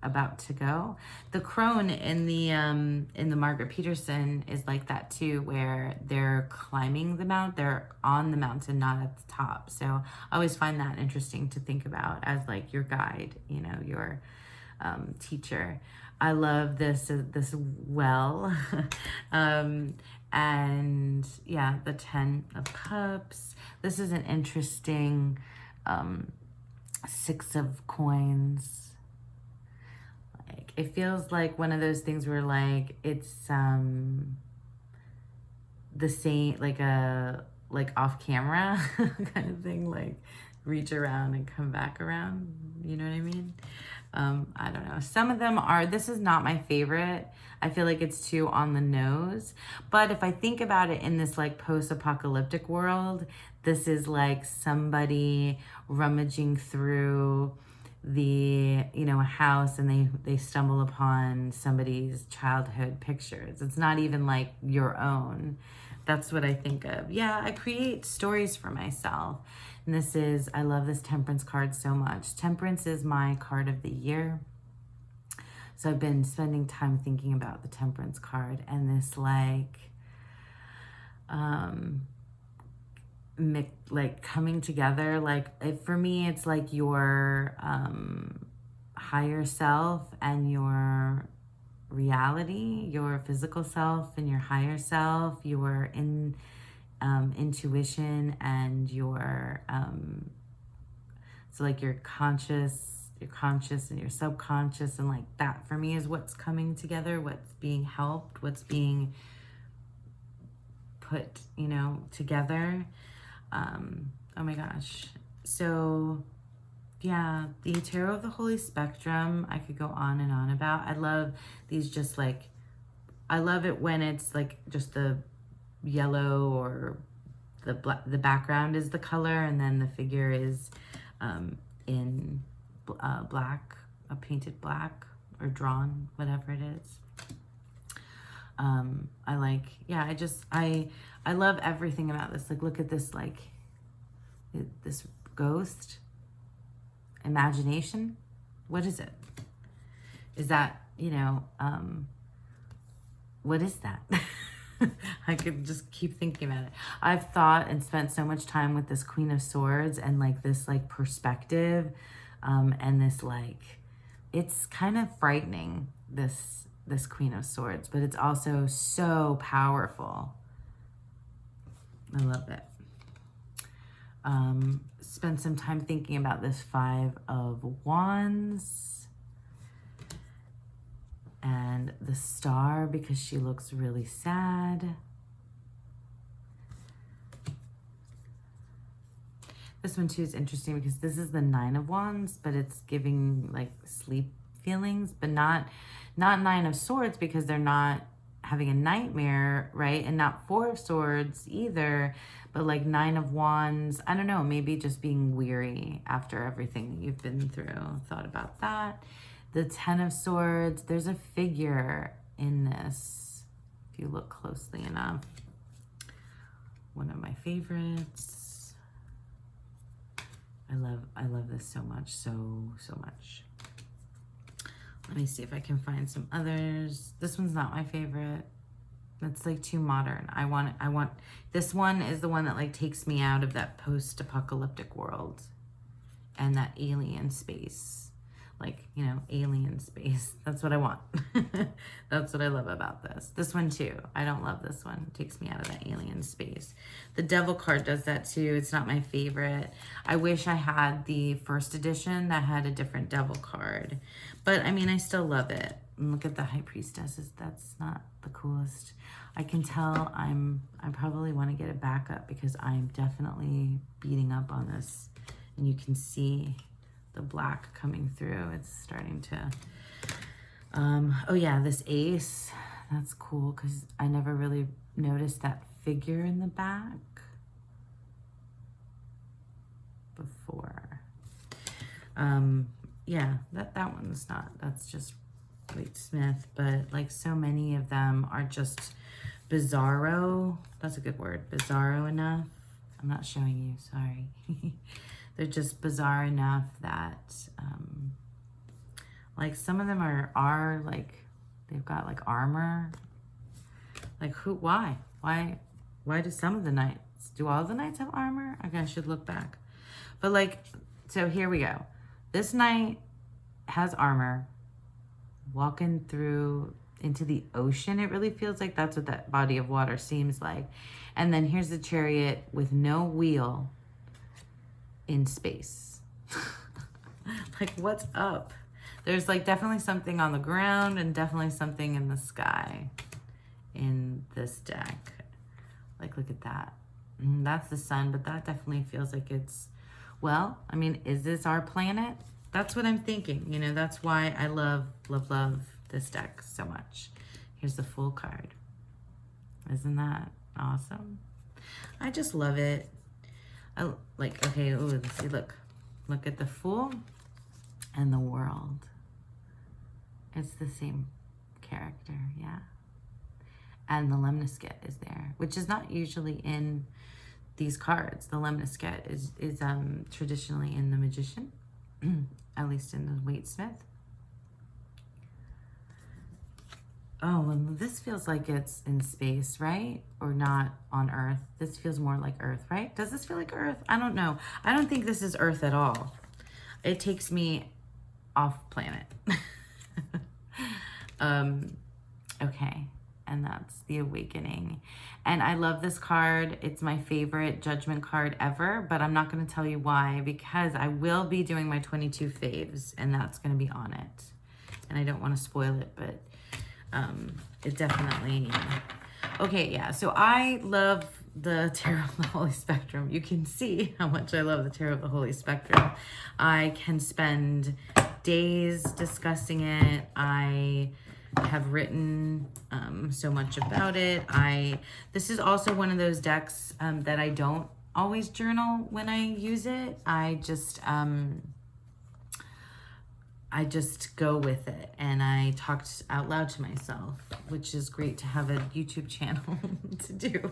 about to go. The crone in the Margaret Peterson is like that too, where they're climbing the mount, they're on the mountain, not at the top. So I always find that interesting to think about as like your guide, you know, your teacher. I love this well. And yeah, the 10 of Cups. This is an interesting 6 of Coins. Like, it feels like one of those things where like it's the same, like a off camera kind of thing, like reach around and come back around, you know what I mean? I don't know. Some of them are, this is not my favorite. I feel like it's too on the nose. But if I think about it in this like post-apocalyptic world, this is like somebody rummaging through the, you know, a house, and they stumble upon somebody's childhood pictures. It's not even like your own. That's what I think of. Yeah, I create stories for myself. And this is, I love this Temperance card so much. Temperance is my card of the year. So I've been spending time thinking about the Temperance card and this like, like coming together. Like, for me, it's like your higher self and your reality, your physical self and your higher self, your intuition and your so like your conscious and your subconscious, and like that for me is what's coming together, what's being helped, what's being put, you know, together. Oh my gosh. So yeah, the Tarot of the Holy Spectrum, I could go on and on about. I love these, just like, I love it when it's like just the yellow, or the background is the color, and then the figure is in black, painted black, or drawn, whatever it is. I like, yeah, I love everything about this. Like, look at this, like, this ghost, imagination. What is it? Is that, you know, what is that? I could just keep thinking about it. I've thought and spent so much time with this Queen of Swords, and like this like perspective, and this like, it's kind of frightening, this Queen of Swords, but it's also so powerful. I love it. Spend some time thinking about this 5 of Wands and the Star, because she looks really sad. This one too is interesting because this is the 9 of Wands, but it's giving like sleep feelings, but not 9 of Swords, because they're not having a nightmare, right? And not 4 of Swords either, but like 9 of Wands. I don't know, maybe just being weary after everything you've been through. Thought about that. The 10 of Swords, there's a figure in this, if you look closely enough. One of my favorites. I love this so much, so much. Let me see if I can find some others. This one's not my favorite. It's like too modern. I want, this one is the one that like takes me out of that post-apocalyptic world and that alien space. Like, you know, alien space. That's what I want. That's what I love about this. This one too. I don't love this one. It takes me out of that alien space. The Devil card does that too. It's not my favorite. I wish I had the first edition that had a different Devil card. But I mean, I still love it. And look at the High Priestesses. That's not the coolest. I can tell I probably want to get a backup because I'm definitely beating up on this. And you can see the black coming through. It's starting to, oh yeah, this ace, that's cool because I never really noticed that figure in the back before. Yeah, that one's not, that's just Waite Smith, but like so many of them are just bizarro. That's a good word, bizarro enough. I'm not showing you, sorry. They're just bizarre enough that, like some of them are like, they've got like armor. Like why do some of the knights, do all the knights have armor? Okay, I should look back. But like, so here we go. This knight has armor, walking through into the ocean. It really feels like that's what that body of water seems like. And then here's the chariot with no wheel in space. Like, what's up? There's like definitely something on the ground and definitely something in the sky in this deck. Like, look at that. That's the sun, but that definitely feels like it's, well, I mean, is this our planet? That's what I'm thinking. You know, that's why I love this deck so much. Here's the Fool card. Isn't that awesome? I just love it. I like, okay, ooh, let's see, look at the Fool and the World. It's the same character, yeah. And the Lemnisket is there, which is not usually in these cards. The Lemnisket is traditionally in the Magician, at least in the Waite Smith. Oh, and this feels like it's in space, right? Or not on Earth. This feels more like Earth, right? Does this feel like Earth? I don't know. I don't think this is Earth at all. It takes me off planet. Okay, and that's the Awakening. And I love this card. It's my favorite Judgment card ever, but I'm not going to tell you why, because I will be doing my 22 faves, and that's going to be on it. And I don't want to spoil it, but it definitely, okay, yeah, so I love the Tarot of the Holy Spectrum. You can see how much I love the Tarot of the Holy Spectrum. I can spend days discussing it. I have written so much about it. This is also one of those decks that I don't always journal when I use it. I just go with it, and I talked out loud to myself, which is great to have a YouTube channel to do.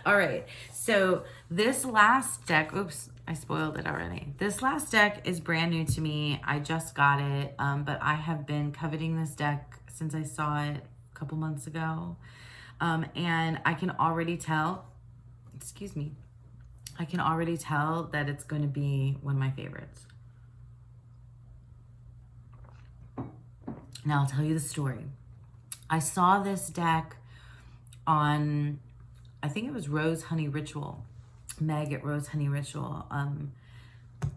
All right, so this last deck, oops, I spoiled it already. This last deck is brand new to me. I just got it, but I have been coveting this deck since I saw it a couple months ago. And I can already tell, excuse me, I can already tell that it's going to be one of my favorites. Now I'll tell you the story. I saw this deck on, I think it was Rose Honey Ritual. Meg at Rose Honey Ritual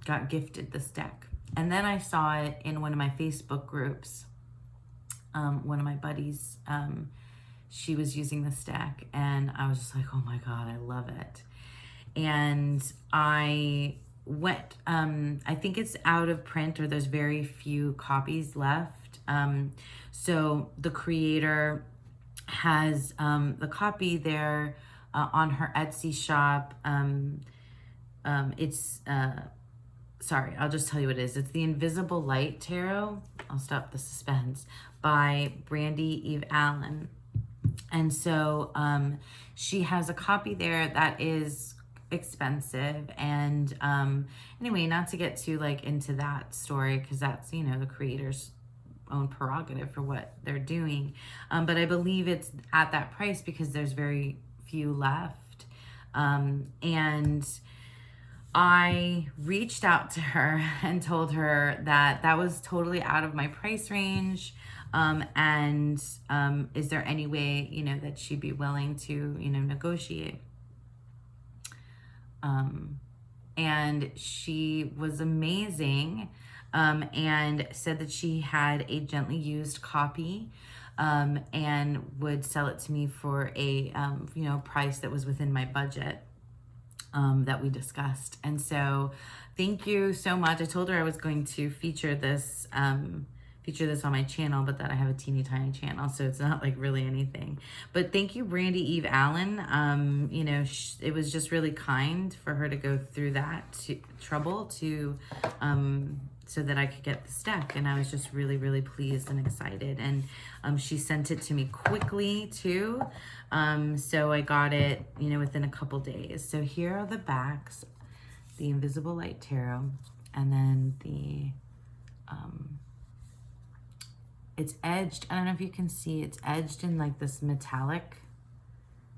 got gifted this deck. And then I saw it in one of my Facebook groups. One of my buddies, she was using this deck, and I was just like, oh my God, I love it. And I went, I think it's out of print, or there's very few copies left. So the creator has the copy there on her Etsy shop. It's, sorry, I'll just tell you what it is. It's the Invisible Light Tarot. I'll stop the suspense, by Brandy Eve Allen. And so she has a copy there that is expensive. And anyway, not to get too like into that story, because that's, you know, the creator's own prerogative for what they're doing. But I believe it's at that price because there's very few left. And I reached out to her and told her that that was totally out of my price range. And is there any way, you know, that she'd be willing to, you know, negotiate? And she was amazing, and said that she had a gently used copy, and would sell it to me for a, you know, price that was within my budget, that we discussed. And so thank you so much. I told her I was going to feature this on my channel, but that I have a teeny tiny channel, so it's not like really anything. But thank you, Brandy Eve Allen. You know, it was just really kind for her to go through that trouble to so that I could get this deck, and I was just really, really pleased and excited. And she sent it to me quickly too, so I got it, you know, within a couple days. So here are the backs: the Invisible Light Tarot, and then the it's edged. I don't know if you can see, it's edged in like this metallic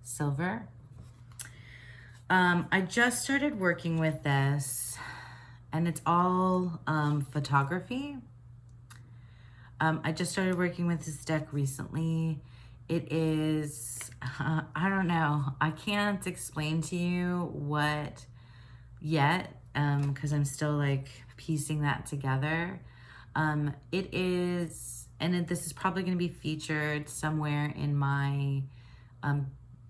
silver. I just started working with this, and it's all photography. I just started working with this deck recently. It is, I don't know, I can't explain to you what yet, because I'm still like piecing that together. It is, and this is probably going to be featured somewhere in my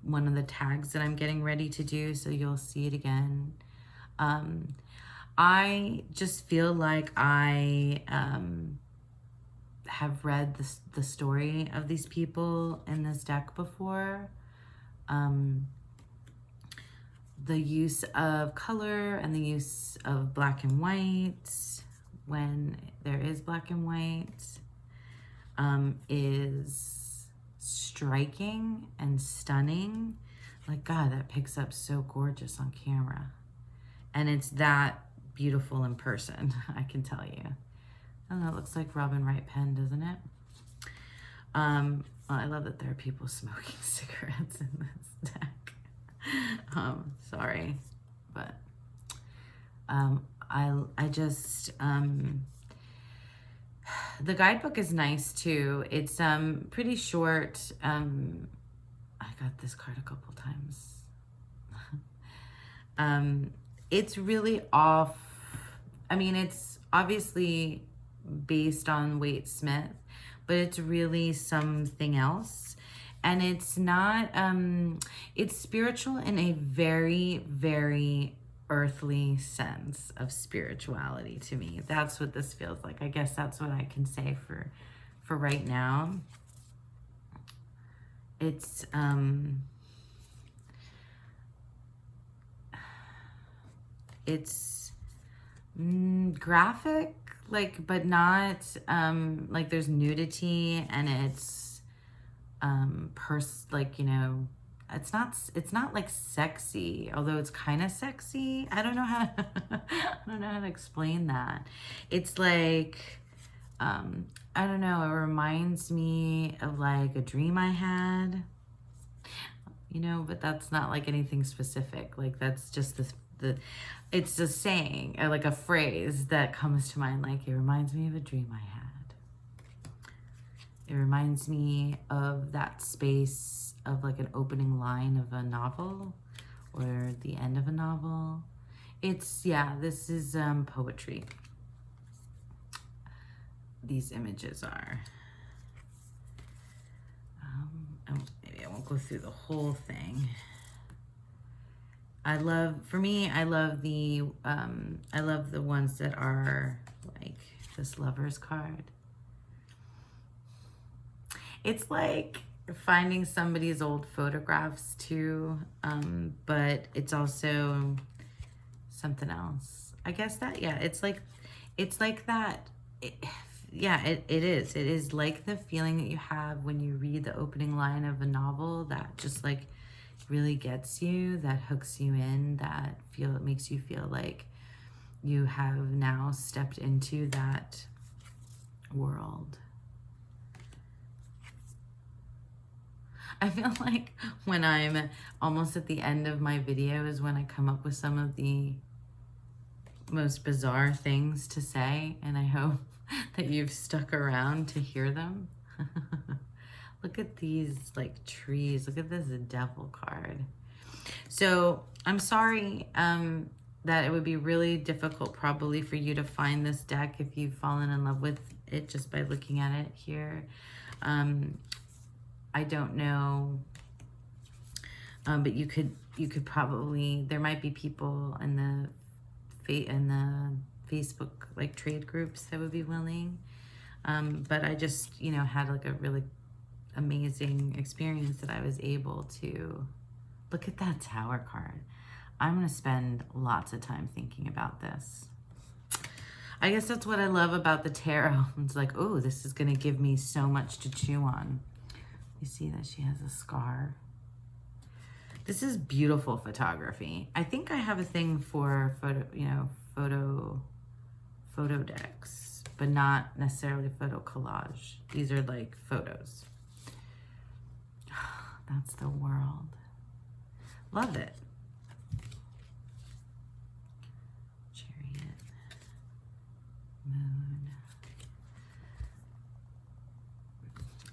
one of the tags that I'm getting ready to do, so you'll see it again. I just feel like I have read the story of these people in this deck before. The use of color and the use of black and white, when there is black and white, is striking and stunning. Like, God, that picks up so gorgeous on camera. And it's that beautiful in person, I can tell you. I don't know, it looks like Robin Wright pen, doesn't it? Well, I love that there are people smoking cigarettes in this deck. Sorry, but I just the guidebook is nice too. It's pretty short. I got this card a couple times. It's really off. I mean, it's obviously based on Waite Smith, but it's really something else. And it's not, it's spiritual in a very, very earthly sense of spirituality to me. That's what this feels like. I guess that's what I can say for right now. It's, graphic, like, but not, like there's nudity, and it's, like, you know, it's not like sexy, although it's kind of sexy. I don't know how to, I don't know how to explain that. It's like, I don't know, it reminds me of like a dream I had, you know, but that's not like anything specific. Like, that's just it's a saying, or like a phrase that comes to mind, like, it reminds me of a dream I had. It reminds me of that space of like an opening line of a novel or the end of a novel. It's, yeah, this is poetry. These images are. Maybe I won't go through the whole thing. I love the ones that are like this Lover's card. It's like finding somebody's old photographs too, but it's also something else. I guess that, yeah, it's like that. Yeah, it is. It is like the feeling that you have when you read the opening line of a novel that just like really gets you, that hooks you in, that makes you feel like you have now stepped into that world. I feel like when I'm almost at the end of my video is when I come up with some of the most bizarre things to say, and I hope that you've stuck around to hear them. Look at these like trees. Look at this devil card. So I'm sorry that it would be really difficult probably for you to find this deck if you've fallen in love with it just by looking at it here. I don't know, but you could probably, there might be people in the Facebook like trade groups that would be willing. But I just, you know, had like a really amazing experience that I was able to look at that Tower card. I'm going to spend lots of time thinking about this. I guess that's what I love about the tarot. It's like, oh, this is going to give me so much to chew on. You see that she has a scar. This is beautiful photography. I think I have a thing for photo decks, but not necessarily photo collage. These are like photos. That's the world. Love it. Chariot. Moon.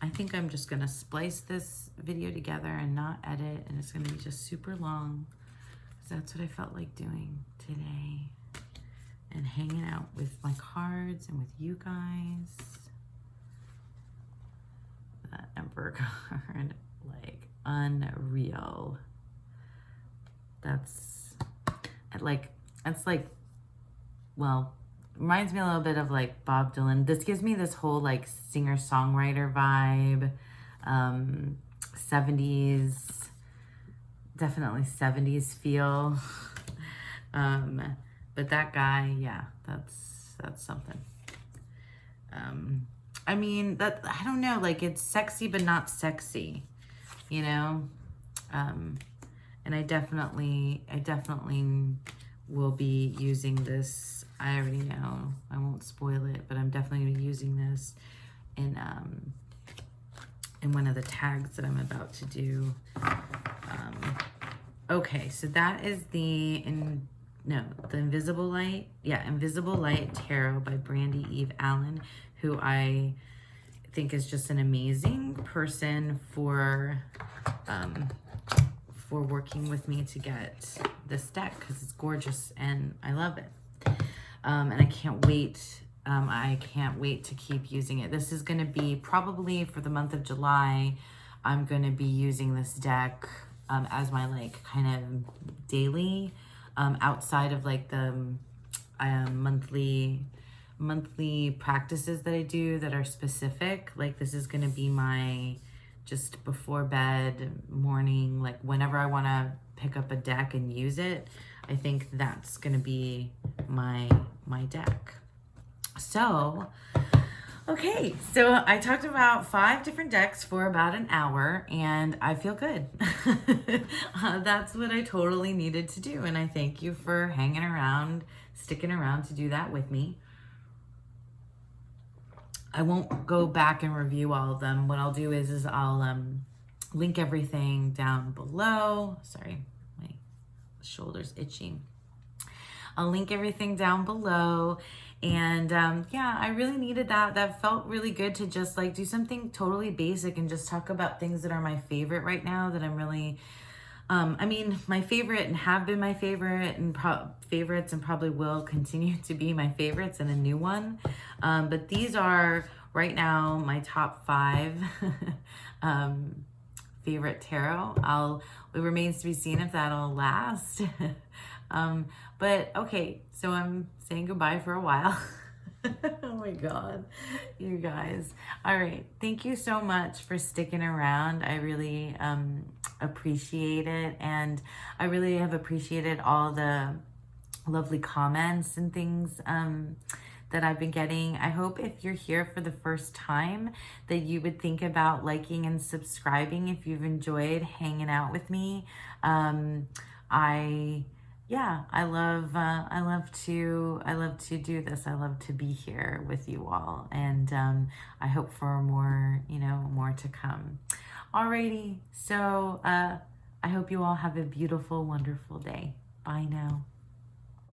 I think I'm just gonna splice this video together and not edit, and it's gonna be just super long, because that's what I felt like doing today. And hanging out with my cards and with you guys. That Emperor card, like unreal. That's like, well, reminds me a little bit of like Bob Dylan. This gives me this whole like singer-songwriter vibe. 70s, definitely 70s feel. But that guy, yeah, that's something. I mean, that, I don't know, like it's sexy but not sexy, you know? And I definitely will be using this. I already know, I won't spoil it, but I'm definitely gonna be using this in one of the tags that I'm about to do. Okay, so that is the Invisible Light. Yeah, Invisible Light Tarot by Brandy Eve Allen, who I think is just an amazing person for working with me to get this deck, because it's gorgeous and I love it. And I can't wait. I can't wait to keep using it. This is going to be probably for the month of July. I'm going to be using this deck as my like kind of daily, outside of like the monthly practices that I do that are specific. Like this is going to be my just before bed, morning, like whenever I want to pick up a deck and use it. I think that's going to be my deck. So, okay, so I talked about 5 different decks for about an hour, and I feel good. That's what I totally needed to do, and I thank you for hanging around, sticking around to do that with me. I won't go back and review all of them. What I'll do is I'll link everything down below. Sorry, my shoulder's itching. I'll link everything down below. And yeah, I really needed that. That felt really good to just like do something totally basic and just talk about things that are my favorite right now, that I'm really, I mean, my favorite and have been my favorite and favorites and probably will continue to be my favorites and a new one. But these are right now my top 5 favorite tarot. It remains to be seen if that'll last. But okay, so I'm saying goodbye for a while. Oh my God, you guys. All right, thank you so much for sticking around. I really appreciate it, and I really have appreciated all the lovely comments and things that I've been getting. I hope if you're here for the first time that you would think about liking and subscribing if you've enjoyed hanging out with me. I love to do this. I love to be here with you all, and I hope for more, more to come. Alrighty, so I hope you all have a beautiful, wonderful day. Bye now.